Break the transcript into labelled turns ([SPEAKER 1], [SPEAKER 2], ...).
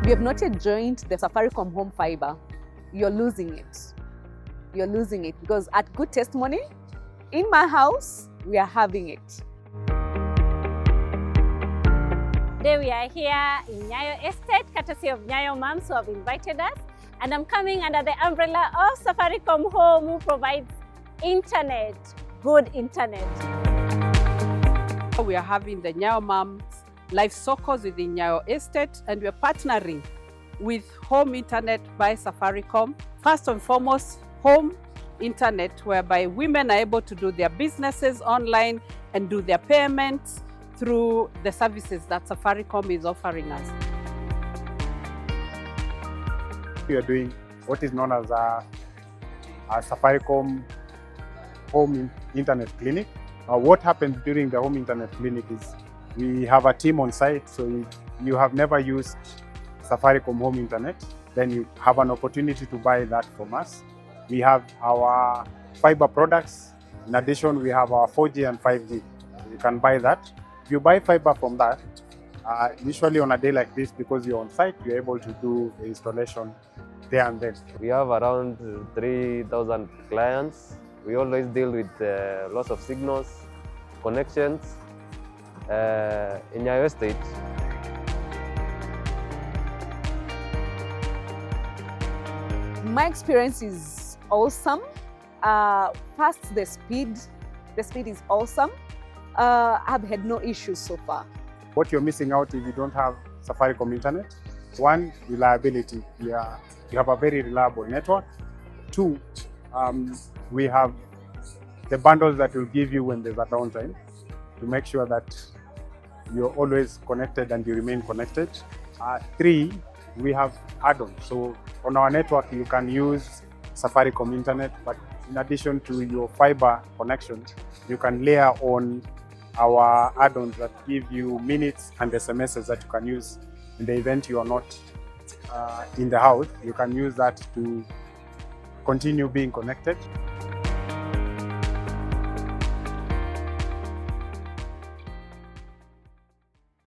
[SPEAKER 1] you have not yet joined the Safaricom Home Fibre, you're losing it. You're losing it because at Good Testimony, in my house, we are having it.
[SPEAKER 2] Today we are here in Nyayo Estate, courtesy of Nyayo Moms who have invited us. And I'm coming under the umbrella of Safaricom Home, who provides internet, good internet.
[SPEAKER 3] We are having the Nyayo Moms Live Sokos within Nyayo Estate, and we are partnering with Home Internet by Safaricom. First and foremost, home internet, whereby women are able to do their businesses online and do their payments through the services that Safaricom is offering us.
[SPEAKER 4] We are doing what is known as a Safaricom Home Internet Clinic. What happens during the Home Internet Clinic is we have a team on site, so if you have never used Safaricom Home Internet, then you have an opportunity to buy that from us. We have our fiber products. In addition, we have our 4G and 5G. You can buy that. If you buy fiber from that, usually on a day like this, because you're on site, you're able to do the installation there and then.
[SPEAKER 5] We have around 3,000 clients. We always deal with loss of signals, connections in Nyayo Estate.
[SPEAKER 1] My experience is awesome. First, the speed is awesome. I've had no issues so far.
[SPEAKER 4] What you're missing out if you don't have Safaricom internet: one, reliability. You have a very reliable network. Two, we have the bundles that will give you when there's a downtime to make sure that you're always connected and you remain connected. Three, we have add-ons. So on our network, you can use Safaricom internet, but in addition to your fiber connection, you can layer on our add-ons that give you minutes and SMSs that you can use in the event you are not in the house. You can use that to continue being connected.